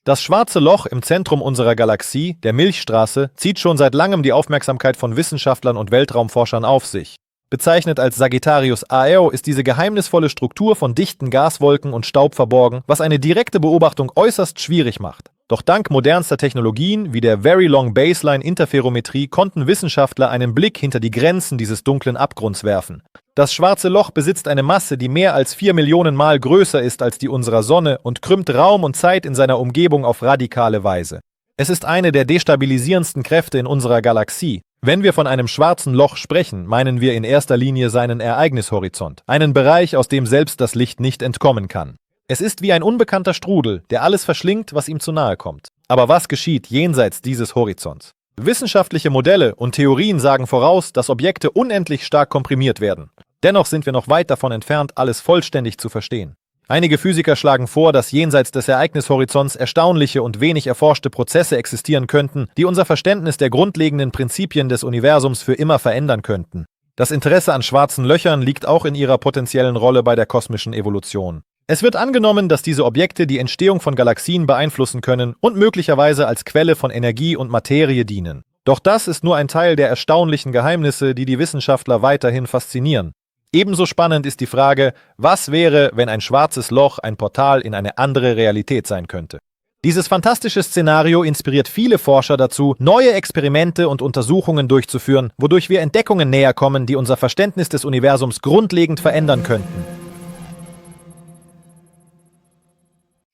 Das schwarze Loch im Zentrum unserer Galaxie, der Milchstraße, zieht schon seit langem die Aufmerksamkeit von Wissenschaftlern und Weltraumforschern auf sich. Bezeichnet als Sagittarius AO ist diese geheimnisvolle Struktur von dichten Gaswolken und Staub verborgen, was eine direkte Beobachtung äußerst schwierig macht. Doch dank modernster Technologien wie der Very Long Baseline Interferometrie konnten Wissenschaftler einen Blick hinter die Grenzen dieses dunklen Abgrunds werfen. Das schwarze Loch besitzt eine Masse, die mehr als 4 Millionen Mal größer ist als die unserer Sonne und krümmt Raum und Zeit in seiner Umgebung auf radikale Weise. Es ist eine der destabilisierendsten Kräfte in unserer Galaxie. Wenn wir von einem schwarzen Loch sprechen, meinen wir in erster Linie seinen Ereignishorizont, einen Bereich, aus dem selbst das Licht nicht entkommen kann. Es ist wie ein unbekannter Strudel, der alles verschlingt, was ihm zu nahe kommt. Aber was geschieht jenseits dieses Horizonts? Wissenschaftliche Modelle und Theorien sagen voraus, dass Objekte unendlich stark komprimiert werden. Dennoch sind wir noch weit davon entfernt, alles vollständig zu verstehen. Einige Physiker schlagen vor, dass jenseits des Ereignishorizonts erstaunliche und wenig erforschte Prozesse existieren könnten, die unser Verständnis der grundlegenden Prinzipien des Universums für immer verändern könnten. Das Interesse an schwarzen Löchern liegt auch in ihrer potenziellen Rolle bei der kosmischen Evolution. Es wird angenommen, dass diese Objekte die Entstehung von Galaxien beeinflussen können und möglicherweise als Quelle von Energie und Materie dienen. Doch das ist nur ein Teil der erstaunlichen Geheimnisse, die die Wissenschaftler weiterhin faszinieren. Ebenso spannend ist die Frage, was wäre, wenn ein schwarzes Loch ein Portal in eine andere Realität sein könnte. Dieses fantastische Szenario inspiriert viele Forscher dazu, neue Experimente und Untersuchungen durchzuführen, wodurch wir Entdeckungen näher kommen, die unser Verständnis des Universums grundlegend verändern könnten.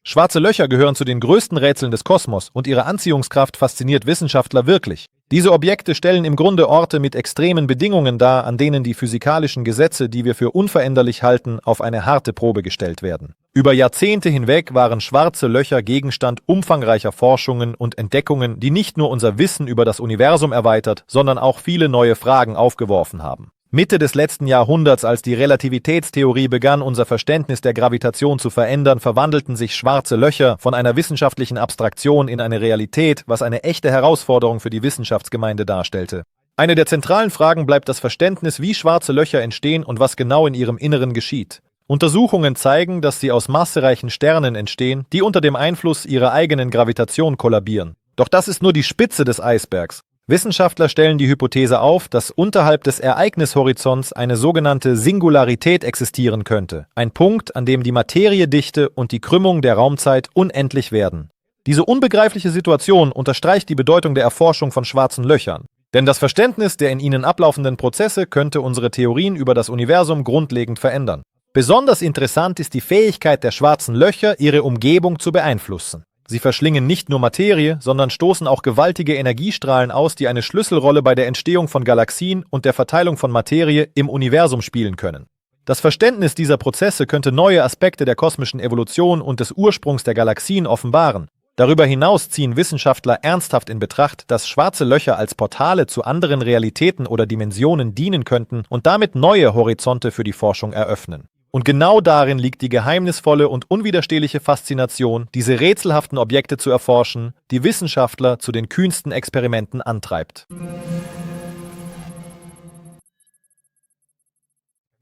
Schwarze Löcher gehören zu den größten Rätseln des Kosmos und ihre Anziehungskraft fasziniert Wissenschaftler wirklich. Diese Objekte stellen im Grunde Orte mit extremen Bedingungen dar, an denen die physikalischen Gesetze, die wir für unveränderlich halten, auf eine harte Probe gestellt werden. Über Jahrzehnte hinweg waren schwarze Löcher Gegenstand umfangreicher Forschungen und Entdeckungen, die nicht nur unser Wissen über das Universum erweitert, sondern auch viele neue Fragen aufgeworfen haben. Mitte des letzten Jahrhunderts, als die Relativitätstheorie begann, unser Verständnis der Gravitation zu verändern, verwandelten sich schwarze Löcher von einer wissenschaftlichen Abstraktion in eine Realität, was eine echte Herausforderung für die Wissenschaftsgemeinde darstellte. Eine der zentralen Fragen bleibt das Verständnis, wie schwarze Löcher entstehen und was genau in ihrem Inneren geschieht. Untersuchungen zeigen, dass sie aus massereichen Sternen entstehen, die unter dem Einfluss ihrer eigenen Gravitation kollabieren. Doch das ist nur die Spitze des Eisbergs. Wissenschaftler stellen die Hypothese auf, dass unterhalb des Ereignishorizonts eine sogenannte Singularität existieren könnte, ein Punkt, an dem die Materiedichte und die Krümmung der Raumzeit unendlich werden. Diese unbegreifliche Situation unterstreicht die Bedeutung der Erforschung von schwarzen Löchern. Denn das Verständnis der in ihnen ablaufenden Prozesse könnte unsere Theorien über das Universum grundlegend verändern. Besonders interessant ist die Fähigkeit der schwarzen Löcher, ihre Umgebung zu beeinflussen. Sie verschlingen nicht nur Materie, sondern stoßen auch gewaltige Energiestrahlen aus, die eine Schlüsselrolle bei der Entstehung von Galaxien und der Verteilung von Materie im Universum spielen können. Das Verständnis dieser Prozesse könnte neue Aspekte der kosmischen Evolution und des Ursprungs der Galaxien offenbaren. Darüber hinaus ziehen Wissenschaftler ernsthaft in Betracht, dass schwarze Löcher als Portale zu anderen Realitäten oder Dimensionen dienen könnten und damit neue Horizonte für die Forschung eröffnen. Und genau darin liegt die geheimnisvolle und unwiderstehliche Faszination, diese rätselhaften Objekte zu erforschen, die Wissenschaftler zu den kühnsten Experimenten antreibt.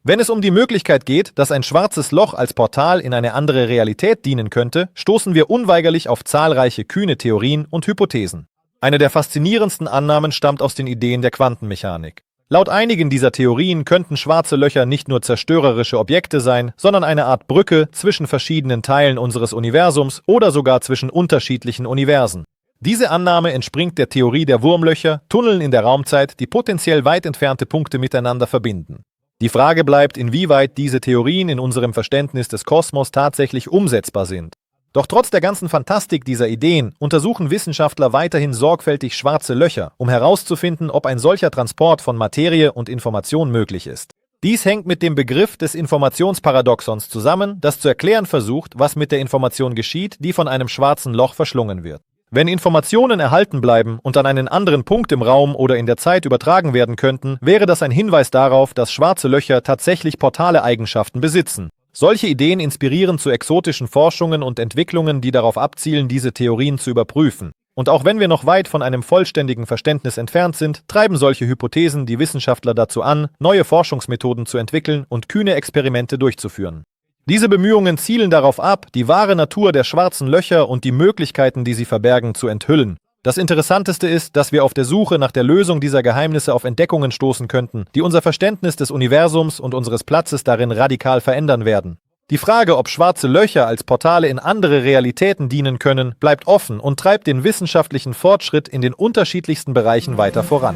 Wenn es um die Möglichkeit geht, dass ein schwarzes Loch als Portal in eine andere Realität dienen könnte, stoßen wir unweigerlich auf zahlreiche kühne Theorien und Hypothesen. Eine der faszinierendsten Annahmen stammt aus den Ideen der Quantenmechanik. Laut einigen dieser Theorien könnten schwarze Löcher nicht nur zerstörerische Objekte sein, sondern eine Art Brücke zwischen verschiedenen Teilen unseres Universums oder sogar zwischen unterschiedlichen Universen. Diese Annahme entspringt der Theorie der Wurmlöcher, Tunneln in der Raumzeit, die potenziell weit entfernte Punkte miteinander verbinden. Die Frage bleibt, inwieweit diese Theorien in unserem Verständnis des Kosmos tatsächlich umsetzbar sind. Doch trotz der ganzen Fantastik dieser Ideen untersuchen Wissenschaftler weiterhin sorgfältig schwarze Löcher, um herauszufinden, ob ein solcher Transport von Materie und Information möglich ist. Dies hängt mit dem Begriff des Informationsparadoxons zusammen, das zu erklären versucht, was mit der Information geschieht, die von einem schwarzen Loch verschlungen wird. Wenn Informationen erhalten bleiben und an einen anderen Punkt im Raum oder in der Zeit übertragen werden könnten, wäre das ein Hinweis darauf, dass schwarze Löcher tatsächlich portale Eigenschaften besitzen. Solche Ideen inspirieren zu exotischen Forschungen und Entwicklungen, die darauf abzielen, diese Theorien zu überprüfen. Und auch wenn wir noch weit von einem vollständigen Verständnis entfernt sind, treiben solche Hypothesen die Wissenschaftler dazu an, neue Forschungsmethoden zu entwickeln und kühne Experimente durchzuführen. Diese Bemühungen zielen darauf ab, die wahre Natur der schwarzen Löcher und die Möglichkeiten, die sie verbergen, zu enthüllen. Das Interessanteste ist, dass wir auf der Suche nach der Lösung dieser Geheimnisse auf Entdeckungen stoßen könnten, die unser Verständnis des Universums und unseres Platzes darin radikal verändern werden. Die Frage, ob schwarze Löcher als Portale in andere Realitäten dienen können, bleibt offen und treibt den wissenschaftlichen Fortschritt in den unterschiedlichsten Bereichen weiter voran.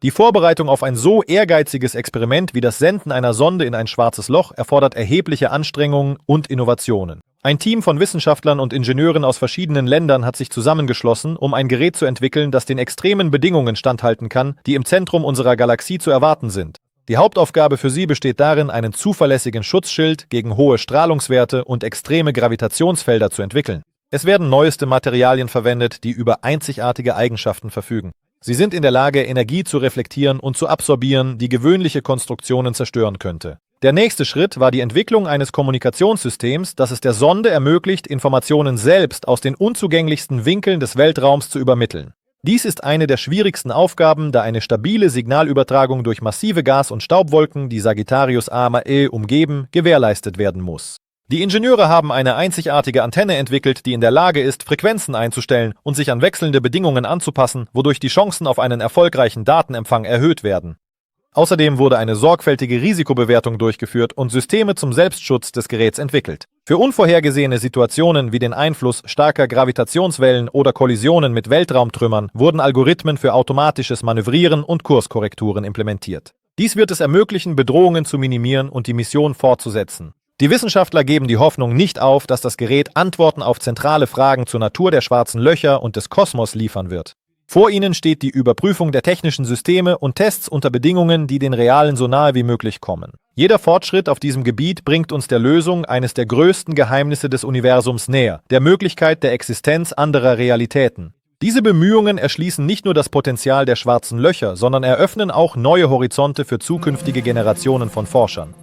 Die Vorbereitung auf ein so ehrgeiziges Experiment wie das Senden einer Sonde in ein schwarzes Loch erfordert erhebliche Anstrengungen und Innovationen. Ein Team von Wissenschaftlern und Ingenieuren aus verschiedenen Ländern hat sich zusammengeschlossen, um ein Gerät zu entwickeln, das den extremen Bedingungen standhalten kann, die im Zentrum unserer Galaxie zu erwarten sind. Die Hauptaufgabe für sie besteht darin, einen zuverlässigen Schutzschild gegen hohe Strahlungswerte und extreme Gravitationsfelder zu entwickeln. Es werden neueste Materialien verwendet, die über einzigartige Eigenschaften verfügen. Sie sind in der Lage, Energie zu reflektieren und zu absorbieren, die gewöhnliche Konstruktionen zerstören könnte. Der nächste Schritt war die Entwicklung eines Kommunikationssystems, das es der Sonde ermöglicht, Informationen selbst aus den unzugänglichsten Winkeln des Weltraums zu übermitteln. Dies ist eine der schwierigsten Aufgaben, da eine stabile Signalübertragung durch massive Gas- und Staubwolken, die Sagittarius A umgeben, gewährleistet werden muss. Die Ingenieure haben eine einzigartige Antenne entwickelt, die in der Lage ist, Frequenzen einzustellen und sich an wechselnde Bedingungen anzupassen, wodurch die Chancen auf einen erfolgreichen Datenempfang erhöht werden. Außerdem wurde eine sorgfältige Risikobewertung durchgeführt und Systeme zum Selbstschutz des Geräts entwickelt. Für unvorhergesehene Situationen wie den Einfluss starker Gravitationswellen oder Kollisionen mit Weltraumtrümmern wurden Algorithmen für automatisches Manövrieren und Kurskorrekturen implementiert. Dies wird es ermöglichen, Bedrohungen zu minimieren und die Mission fortzusetzen. Die Wissenschaftler geben die Hoffnung nicht auf, dass das Gerät Antworten auf zentrale Fragen zur Natur der schwarzen Löcher und des Kosmos liefern wird. Vor ihnen steht die Überprüfung der technischen Systeme und Tests unter Bedingungen, die den realen so nahe wie möglich kommen. Jeder Fortschritt auf diesem Gebiet bringt uns der Lösung eines der größten Geheimnisse des Universums näher, der Möglichkeit der Existenz anderer Realitäten. Diese Bemühungen erschließen nicht nur das Potenzial der schwarzen Löcher, sondern eröffnen auch neue Horizonte für zukünftige Generationen von Forschern.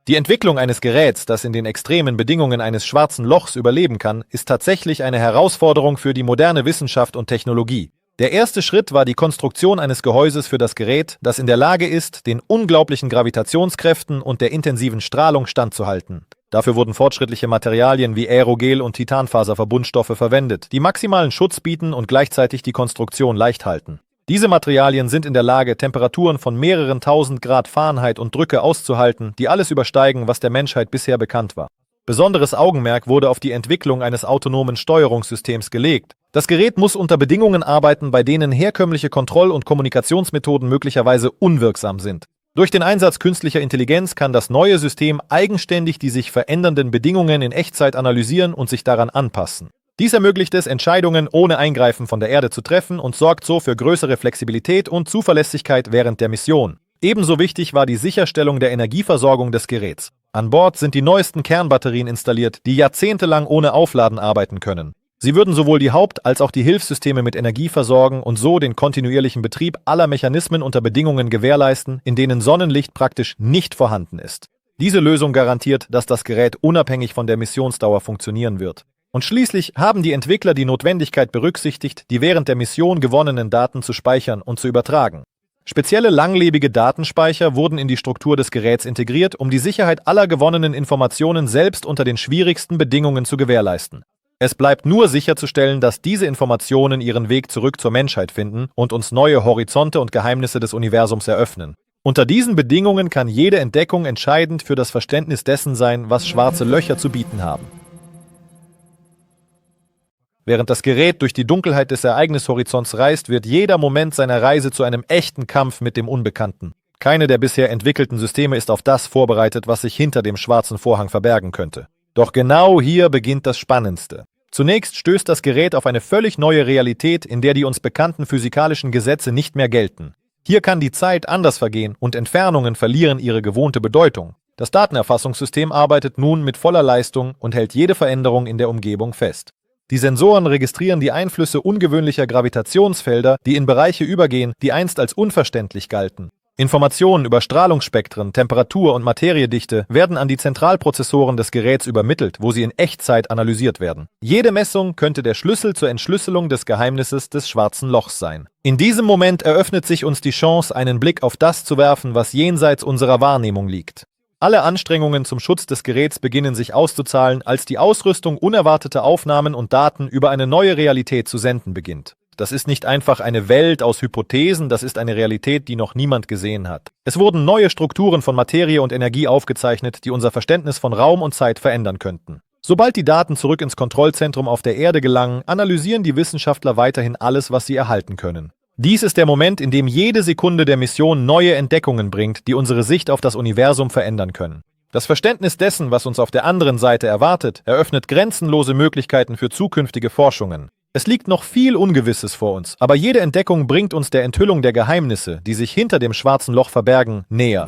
Die Entwicklung eines Geräts, das in den extremen Bedingungen eines schwarzen Lochs überleben kann, ist tatsächlich eine Herausforderung für die moderne Wissenschaft und Technologie. Der erste Schritt war die Konstruktion eines Gehäuses für das Gerät, das in der Lage ist, den unglaublichen Gravitationskräften und der intensiven Strahlung standzuhalten. Dafür wurden fortschrittliche Materialien wie Aerogel und Titanfaserverbundstoffe verwendet, die maximalen Schutz bieten und gleichzeitig die Konstruktion leicht halten. Diese Materialien sind in der Lage, Temperaturen von mehreren tausend Grad Fahrenheit und Drücke auszuhalten, die alles übersteigen, was der Menschheit bisher bekannt war. Besonderes Augenmerk wurde auf die Entwicklung eines autonomen Steuerungssystems gelegt. Das Gerät muss unter Bedingungen arbeiten, bei denen herkömmliche Kontroll- und Kommunikationsmethoden möglicherweise unwirksam sind. Durch den Einsatz künstlicher Intelligenz kann das neue System eigenständig die sich verändernden Bedingungen in Echtzeit analysieren und sich daran anpassen. Dies ermöglicht es, Entscheidungen ohne Eingreifen von der Erde zu treffen und sorgt so für größere Flexibilität und Zuverlässigkeit während der Mission. Ebenso wichtig war die Sicherstellung der Energieversorgung des Geräts. An Bord sind die neuesten Kernbatterien installiert, die jahrzehntelang ohne Aufladen arbeiten können. Sie würden sowohl die Haupt- als auch die Hilfssysteme mit Energie versorgen und so den kontinuierlichen Betrieb aller Mechanismen unter Bedingungen gewährleisten, in denen Sonnenlicht praktisch nicht vorhanden ist. Diese Lösung garantiert, dass das Gerät unabhängig von der Missionsdauer funktionieren wird. Und schließlich haben die Entwickler die Notwendigkeit berücksichtigt, die während der Mission gewonnenen Daten zu speichern und zu übertragen. Spezielle langlebige Datenspeicher wurden in die Struktur des Geräts integriert, um die Sicherheit aller gewonnenen Informationen selbst unter den schwierigsten Bedingungen zu gewährleisten. Es bleibt nur sicherzustellen, dass diese Informationen ihren Weg zurück zur Menschheit finden und uns neue Horizonte und Geheimnisse des Universums eröffnen. Unter diesen Bedingungen kann jede Entdeckung entscheidend für das Verständnis dessen sein, was schwarze Löcher zu bieten haben. Während das Gerät durch die Dunkelheit des Ereignishorizonts reist, wird jeder Moment seiner Reise zu einem echten Kampf mit dem Unbekannten. Keine der bisher entwickelten Systeme ist auf das vorbereitet, was sich hinter dem schwarzen Vorhang verbergen könnte. Doch genau hier beginnt das Spannendste. Zunächst stößt das Gerät auf eine völlig neue Realität, in der die uns bekannten physikalischen Gesetze nicht mehr gelten. Hier kann die Zeit anders vergehen und Entfernungen verlieren ihre gewohnte Bedeutung. Das Datenerfassungssystem arbeitet nun mit voller Leistung und hält jede Veränderung in der Umgebung fest. Die Sensoren registrieren die Einflüsse ungewöhnlicher Gravitationsfelder, die in Bereiche übergehen, die einst als unverständlich galten. Informationen über Strahlungsspektren, Temperatur und Materiedichte werden an die Zentralprozessoren des Geräts übermittelt, wo sie in Echtzeit analysiert werden. Jede Messung könnte der Schlüssel zur Entschlüsselung des Geheimnisses des schwarzen Lochs sein. In diesem Moment eröffnet sich uns die Chance, einen Blick auf das zu werfen, was jenseits unserer Wahrnehmung liegt. Alle Anstrengungen zum Schutz des Geräts beginnen sich auszuzahlen, als die Ausrüstung unerwartete Aufnahmen und Daten über eine neue Realität zu senden beginnt. Das ist nicht einfach eine Welt aus Hypothesen, das ist eine Realität, die noch niemand gesehen hat. Es wurden neue Strukturen von Materie und Energie aufgezeichnet, die unser Verständnis von Raum und Zeit verändern könnten. Sobald die Daten zurück ins Kontrollzentrum auf der Erde gelangen, analysieren die Wissenschaftler weiterhin alles, was sie erhalten können. Dies ist der Moment, in dem jede Sekunde der Mission neue Entdeckungen bringt, die unsere Sicht auf das Universum verändern können. Das Verständnis dessen, was uns auf der anderen Seite erwartet, eröffnet grenzenlose Möglichkeiten für zukünftige Forschungen. Es liegt noch viel Ungewisses vor uns, aber jede Entdeckung bringt uns der Enthüllung der Geheimnisse, die sich hinter dem schwarzen Loch verbergen, näher.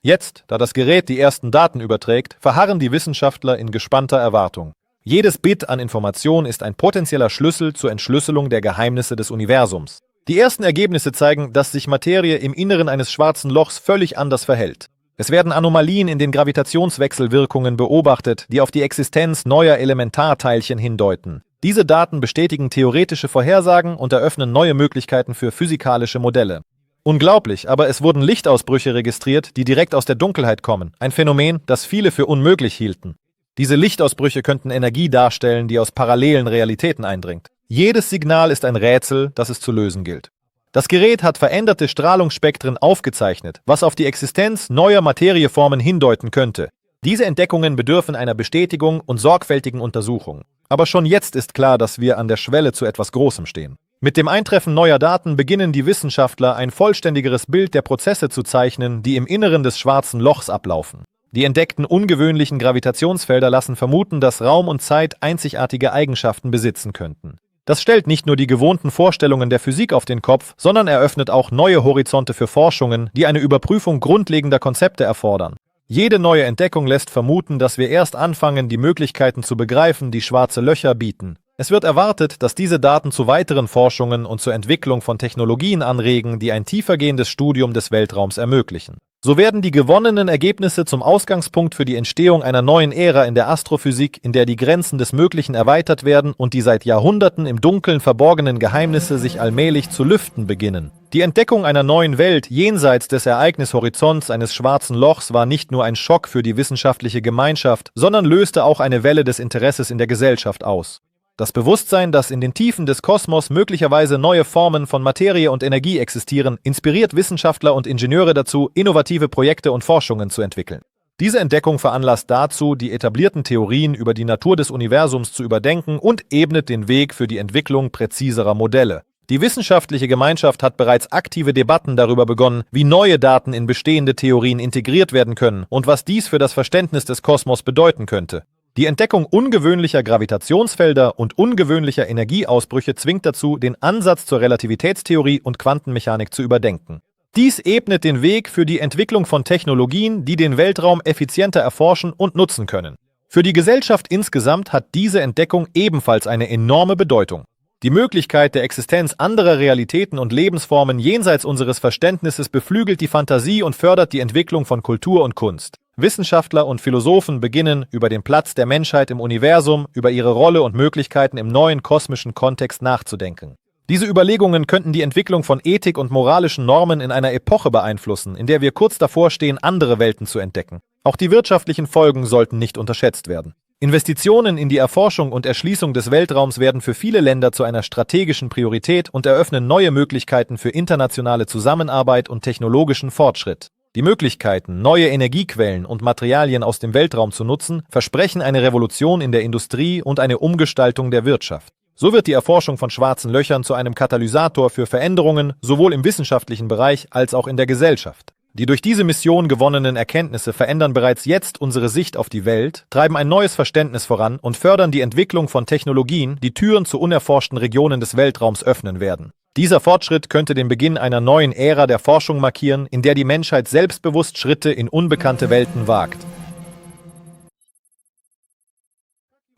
Jetzt, da das Gerät die ersten Daten überträgt, verharren die Wissenschaftler in gespannter Erwartung. Jedes Bit an Information ist ein potenzieller Schlüssel zur Entschlüsselung der Geheimnisse des Universums. Die ersten Ergebnisse zeigen, dass sich Materie im Inneren eines schwarzen Lochs völlig anders verhält. Es werden Anomalien in den Gravitationswechselwirkungen beobachtet, die auf die Existenz neuer Elementarteilchen hindeuten. Diese Daten bestätigen theoretische Vorhersagen und eröffnen neue Möglichkeiten für physikalische Modelle. Unglaublich, aber es wurden Lichtausbrüche registriert, die direkt aus der Dunkelheit kommen, ein Phänomen, das viele für unmöglich hielten. Diese Lichtausbrüche könnten Energie darstellen, die aus parallelen Realitäten eindringt. Jedes Signal ist ein Rätsel, das es zu lösen gilt. Das Gerät hat veränderte Strahlungsspektren aufgezeichnet, was auf die Existenz neuer Materieformen hindeuten könnte. Diese Entdeckungen bedürfen einer Bestätigung und sorgfältigen Untersuchung. Aber schon jetzt ist klar, dass wir an der Schwelle zu etwas Großem stehen. Mit dem Eintreffen neuer Daten beginnen die Wissenschaftler, ein vollständigeres Bild der Prozesse zu zeichnen, die im Inneren des schwarzen Lochs ablaufen. Die entdeckten ungewöhnlichen Gravitationsfelder lassen vermuten, dass Raum und Zeit einzigartige Eigenschaften besitzen könnten. Das stellt nicht nur die gewohnten Vorstellungen der Physik auf den Kopf, sondern eröffnet auch neue Horizonte für Forschungen, die eine Überprüfung grundlegender Konzepte erfordern. Jede neue Entdeckung lässt vermuten, dass wir erst anfangen, die Möglichkeiten zu begreifen, die schwarze Löcher bieten. Es wird erwartet, dass diese Daten zu weiteren Forschungen und zur Entwicklung von Technologien anregen, die ein tiefergehendes Studium des Weltraums ermöglichen. So werden die gewonnenen Ergebnisse zum Ausgangspunkt für die Entstehung einer neuen Ära in der Astrophysik, in der die Grenzen des Möglichen erweitert werden und die seit Jahrhunderten im Dunkeln verborgenen Geheimnisse sich allmählich zu lüften beginnen. Die Entdeckung einer neuen Welt jenseits des Ereignishorizonts eines schwarzen Lochs war nicht nur ein Schock für die wissenschaftliche Gemeinschaft, sondern löste auch eine Welle des Interesses in der Gesellschaft aus. Das Bewusstsein, dass in den Tiefen des Kosmos möglicherweise neue Formen von Materie und Energie existieren, inspiriert Wissenschaftler und Ingenieure dazu, innovative Projekte und Forschungen zu entwickeln. Diese Entdeckung veranlasst dazu, die etablierten Theorien über die Natur des Universums zu überdenken und ebnet den Weg für die Entwicklung präziserer Modelle. Die wissenschaftliche Gemeinschaft hat bereits aktive Debatten darüber begonnen, wie neue Daten in bestehende Theorien integriert werden können und was dies für das Verständnis des Kosmos bedeuten könnte. Die Entdeckung ungewöhnlicher Gravitationsfelder und ungewöhnlicher Energieausbrüche zwingt dazu, den Ansatz zur Relativitätstheorie und Quantenmechanik zu überdenken. Dies ebnet den Weg für die Entwicklung von Technologien, die den Weltraum effizienter erforschen und nutzen können. Für die Gesellschaft insgesamt hat diese Entdeckung ebenfalls eine enorme Bedeutung. Die Möglichkeit der Existenz anderer Realitäten und Lebensformen jenseits unseres Verständnisses beflügelt die Fantasie und fördert die Entwicklung von Kultur und Kunst. Wissenschaftler und Philosophen beginnen, über den Platz der Menschheit im Universum, über ihre Rolle und Möglichkeiten im neuen kosmischen Kontext nachzudenken. Diese Überlegungen könnten die Entwicklung von Ethik und moralischen Normen in einer Epoche beeinflussen, in der wir kurz davor stehen, andere Welten zu entdecken. Auch die wirtschaftlichen Folgen sollten nicht unterschätzt werden. Investitionen in die Erforschung und Erschließung des Weltraums werden für viele Länder zu einer strategischen Priorität und eröffnen neue Möglichkeiten für internationale Zusammenarbeit und technologischen Fortschritt. Die Möglichkeiten, neue Energiequellen und Materialien aus dem Weltraum zu nutzen, versprechen eine Revolution in der Industrie und eine Umgestaltung der Wirtschaft. So wird die Erforschung von schwarzen Löchern zu einem Katalysator für Veränderungen, sowohl im wissenschaftlichen Bereich als auch in der Gesellschaft. Die durch diese Mission gewonnenen Erkenntnisse verändern bereits jetzt unsere Sicht auf die Welt, treiben ein neues Verständnis voran und fördern die Entwicklung von Technologien, die Türen zu unerforschten Regionen des Weltraums öffnen werden. Dieser Fortschritt könnte den Beginn einer neuen Ära der Forschung markieren, in der die Menschheit selbstbewusst Schritte in unbekannte Welten wagt.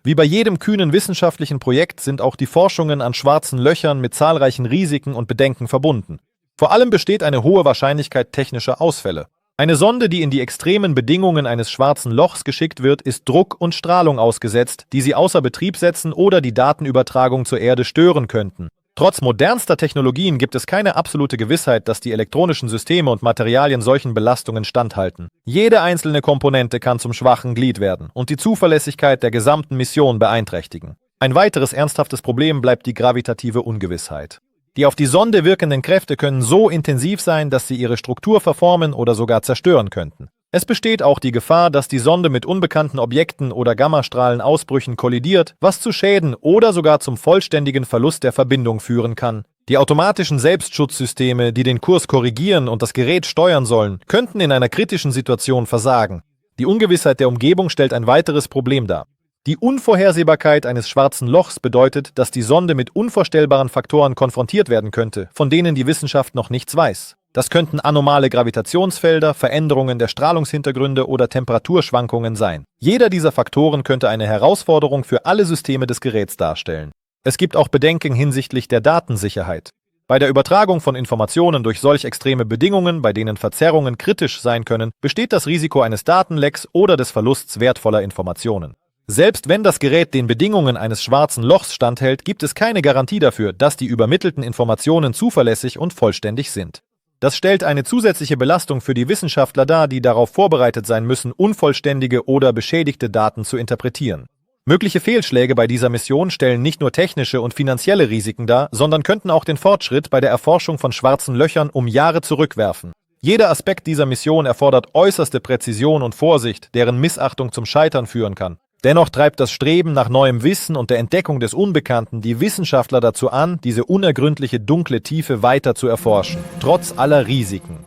Wie bei jedem kühnen wissenschaftlichen Projekt sind auch die Forschungen an schwarzen Löchern mit zahlreichen Risiken und Bedenken verbunden. Vor allem besteht eine hohe Wahrscheinlichkeit technischer Ausfälle. Eine Sonde, die in die extremen Bedingungen eines schwarzen Lochs geschickt wird, ist Druck und Strahlung ausgesetzt, die sie außer Betrieb setzen oder die Datenübertragung zur Erde stören könnten. Trotz modernster Technologien gibt es keine absolute Gewissheit, dass die elektronischen Systeme und Materialien solchen Belastungen standhalten. Jede einzelne Komponente kann zum schwachen Glied werden und die Zuverlässigkeit der gesamten Mission beeinträchtigen. Ein weiteres ernsthaftes Problem bleibt die gravitative Ungewissheit. Die auf die Sonde wirkenden Kräfte können so intensiv sein, dass sie ihre Struktur verformen oder sogar zerstören könnten. Es besteht auch die Gefahr, dass die Sonde mit unbekannten Objekten oder Gammastrahlenausbrüchen kollidiert, was zu Schäden oder sogar zum vollständigen Verlust der Verbindung führen kann. Die automatischen Selbstschutzsysteme, die den Kurs korrigieren und das Gerät steuern sollen, könnten in einer kritischen Situation versagen. Die Ungewissheit der Umgebung stellt ein weiteres Problem dar. Die Unvorhersehbarkeit eines schwarzen Lochs bedeutet, dass die Sonde mit unvorstellbaren Faktoren konfrontiert werden könnte, von denen die Wissenschaft noch nichts weiß. Das könnten anomale Gravitationsfelder, Veränderungen der Strahlungshintergründe oder Temperaturschwankungen sein. Jeder dieser Faktoren könnte eine Herausforderung für alle Systeme des Geräts darstellen. Es gibt auch Bedenken hinsichtlich der Datensicherheit. Bei der Übertragung von Informationen durch solch extreme Bedingungen, bei denen Verzerrungen kritisch sein können, besteht das Risiko eines Datenlecks oder des Verlusts wertvoller Informationen. Selbst wenn das Gerät den Bedingungen eines schwarzen Lochs standhält, gibt es keine Garantie dafür, dass die übermittelten Informationen zuverlässig und vollständig sind. Das stellt eine zusätzliche Belastung für die Wissenschaftler dar, die darauf vorbereitet sein müssen, unvollständige oder beschädigte Daten zu interpretieren. Mögliche Fehlschläge bei dieser Mission stellen nicht nur technische und finanzielle Risiken dar, sondern könnten auch den Fortschritt bei der Erforschung von schwarzen Löchern um Jahre zurückwerfen. Jeder Aspekt dieser Mission erfordert äußerste Präzision und Vorsicht, deren Missachtung zum Scheitern führen kann. Dennoch treibt das Streben nach neuem Wissen und der Entdeckung des Unbekannten die Wissenschaftler dazu an, diese unergründliche dunkle Tiefe weiter zu erforschen, trotz aller Risiken.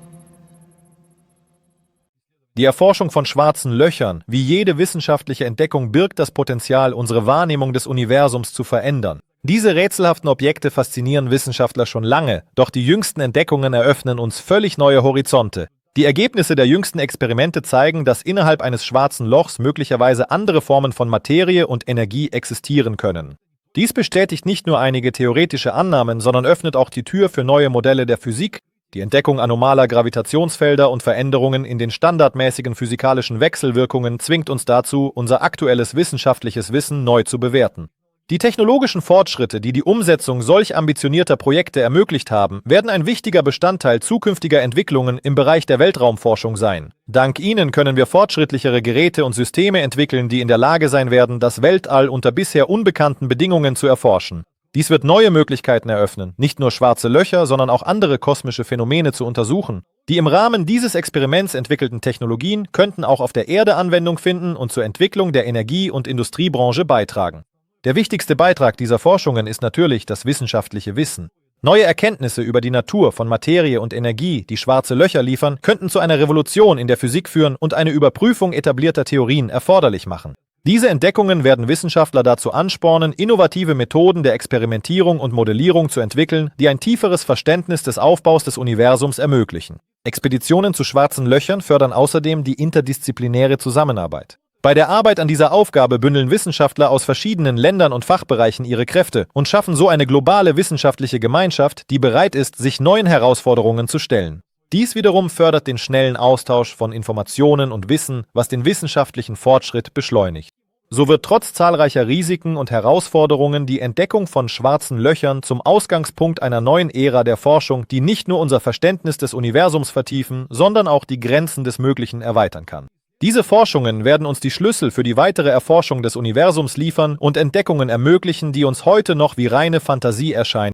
Die Erforschung von schwarzen Löchern, wie jede wissenschaftliche Entdeckung, birgt das Potenzial, unsere Wahrnehmung des Universums zu verändern. Diese rätselhaften Objekte faszinieren Wissenschaftler schon lange, doch die jüngsten Entdeckungen eröffnen uns völlig neue Horizonte. Die Ergebnisse der jüngsten Experimente zeigen, dass innerhalb eines schwarzen Lochs möglicherweise andere Formen von Materie und Energie existieren können. Dies bestätigt nicht nur einige theoretische Annahmen, sondern öffnet auch die Tür für neue Modelle der Physik, die Entdeckung anomaler Gravitationsfelder und Veränderungen in den standardmäßigen physikalischen Wechselwirkungen zwingt uns dazu, unser aktuelles wissenschaftliches Wissen neu zu bewerten. Die technologischen Fortschritte, die die Umsetzung solch ambitionierter Projekte ermöglicht haben, werden ein wichtiger Bestandteil zukünftiger Entwicklungen im Bereich der Weltraumforschung sein. Dank ihnen können wir fortschrittlichere Geräte und Systeme entwickeln, die in der Lage sein werden, das Weltall unter bisher unbekannten Bedingungen zu erforschen. Dies wird neue Möglichkeiten eröffnen, nicht nur schwarze Löcher, sondern auch andere kosmische Phänomene zu untersuchen. Die im Rahmen dieses Experiments entwickelten Technologien könnten auch auf der Erde Anwendung finden und zur Entwicklung der Energie- und Industriebranche beitragen. Der wichtigste Beitrag dieser Forschungen ist natürlich das wissenschaftliche Wissen. Neue Erkenntnisse über die Natur von Materie und Energie, die schwarze Löcher liefern, könnten zu einer Revolution in der Physik führen und eine Überprüfung etablierter Theorien erforderlich machen. Diese Entdeckungen werden Wissenschaftler dazu anspornen, innovative Methoden der Experimentierung und Modellierung zu entwickeln, die ein tieferes Verständnis des Aufbaus des Universums ermöglichen. Expeditionen zu schwarzen Löchern fördern außerdem die interdisziplinäre Zusammenarbeit. Bei der Arbeit an dieser Aufgabe bündeln Wissenschaftler aus verschiedenen Ländern und Fachbereichen ihre Kräfte und schaffen so eine globale wissenschaftliche Gemeinschaft, die bereit ist, sich neuen Herausforderungen zu stellen. Dies wiederum fördert den schnellen Austausch von Informationen und Wissen, was den wissenschaftlichen Fortschritt beschleunigt. So wird trotz zahlreicher Risiken und Herausforderungen die Entdeckung von schwarzen Löchern zum Ausgangspunkt einer neuen Ära der Forschung, die nicht nur unser Verständnis des Universums vertiefen, sondern auch die Grenzen des Möglichen erweitern kann. Diese Forschungen werden uns die Schlüssel für die weitere Erforschung des Universums liefern und Entdeckungen ermöglichen, die uns heute noch wie reine Fantasie erscheinen.